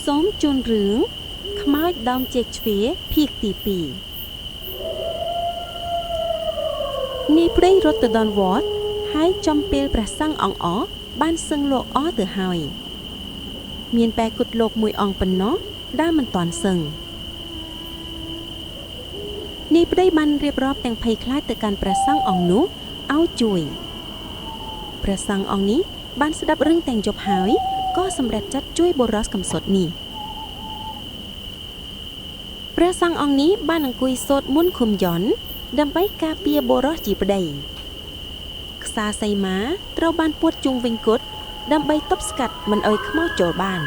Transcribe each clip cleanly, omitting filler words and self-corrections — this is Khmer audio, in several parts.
សូមជូនរឿងខ្មោចដើមចេកជ្វាភាគទី2នាយព្រៃរត់ទៅដល់វត្តហើយចំពេលព្រះសង្ឃអង្គបានសឹងលោកទៅហើយមានបែគុតលោកមួយអង្គប៉ុណ្ណោះដែលមិនទាន់សឹងនាយព្រៃបានរៀបរាប់ទាំងភ័យខ្លាចទៅកាន់ព្រះសង្ឃអង្គនោះឲ្យជួយព្រះសង្ឃអង្គនេះបានស្ដាប់រឿងទាំងយប់ហើយក៏សម្រេចចិត្តជួយបុរសកំសត់នេះព្រះសង្ឃអង្គនេះបានអង្គុយសូត្រមន្តឃុំយន្តដើម្បីការពារបុរសជាប្តីខ្សាសីមាត្រូវបានពួតជុំវិញគុតដើម្បីទប់ស្កាត់មិនឲ្យខ្មោចចូលបាន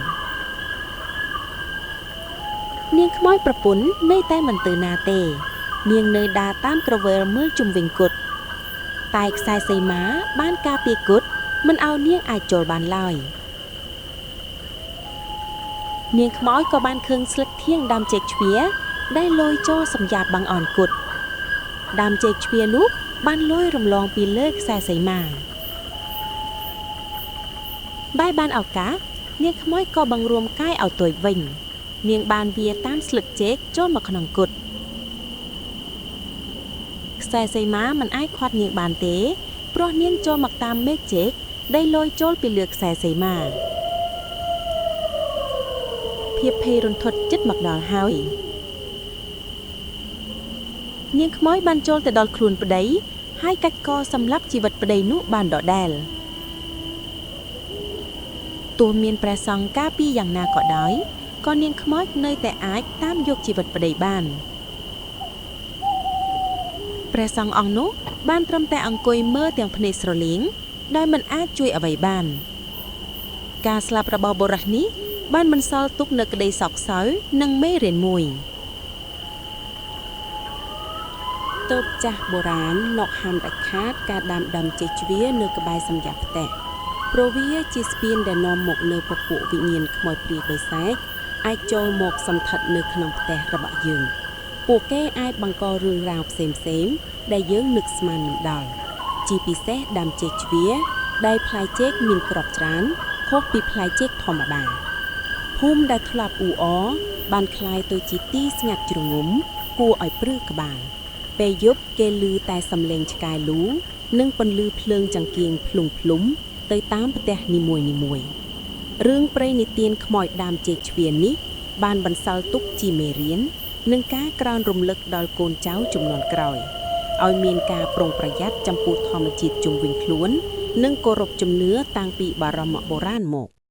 នាងខ្មោចប្រពន្ធនៅតែមិនទៅណាទេនាងនៅដើរតាមក្រវិលមើលជុំវិញគុតតែខ្សែសីមាបានការពារគុតមិនឲ្យនាងអាចចូលបានឡើយនាងខ្មោចក៏បានឃើញស្លឹកធៀងដើមចេកជ្វាដែលលយចូលសម្យ៉ាប់បាំងអនគុតដើមចេកជ្វានោះបានលយរំលងពីលើខ្សែសីមាបែរបានឱកាសនាងខ្មោចក៏បង្រួមកាយឲ្យទយវិញនាងបានវាតាមស្លឹកចេកចូលមកក្នុងគុតខ្សែសីមាមិនអាចខាត់នាងបានទេព្រោះនាងចូលមកតាមមេឃចេកដែលលយចូលពីលើខ្សែសីមាភាពភ័យរន្ធត់ចិត្តមកដល់ហើយនាងខ្មោចបានចូលទៅដល់ខ្លួនប្តីហើយកាច់កសម្លាប់ជីវិតប្តីនោះបានដដែលទោះមានព្រះសង្ឃការពារយ៉ាងណាក៏ដោយក៏នាងខ្មោចនៅតែអាចតាមយកជីវិតប្តីបានព្រះសង្ឃអង្គនោះបានត្រឹមតែអង្គុយមើលទាំងភ្នែកស្រលៀងដោយមិនអាចជួយអ្វីបានការស្លាប់របស់បុរសនេះបានបន្សល់ទុកនូវក្តីសោកសៅនិងមេរៀនមួយតើបចាស់បុរាណលោកហាមដាច់ខាតការដាំដើមចេកជ្វានៅក្បែរសម្រាប់ផ្ទះព្រោះវាជាស្ពានដែលនាំមកនៅពពួកវិញ្ញាណខ្មោចព្រាយបិសាចអាចចូលមកសន្ធិដ្ឋនៅក្នុងផ្ទះរបស់យើងពួកគេអាចបង្ករឿងរ៉ាវផ្សេងដែលយើងនឹកស្មានមិនដល់ជាពិសេសដើមចេកជ្វាដែលផ្លែចេកមានគ្រាប់ច្រើនខុសពីផ្លែចេកធម្មតាភូមិដែលធ្លាប់អ៊ូអរបានคล้ายទៅជាទីស្ងាត់ជ្រងំគួរឲ្យព្រឺក្បាលពេលយប់គេឮតែសំឡេងឆ្កែលូនិងពន្លឺភ្លើងចង្កៀងភ្លុំភ្លុំទៅតាមផ្ទះនីមួយរឿងព្រេងនិទានខ្មោចដើមចេកជ្វានេះបានបន្សល់ទុកជាមេរៀននិងការក្រើនរំលឹកដល់កូនចៅជំនាន់ក្រោយឲ្យមានការប្រុងប្រយ័ត្នចំពោះធម្មជាតិជុំវិញខ្លួននិងគោរពជំនឿតាំងពីបារមបុរាណមក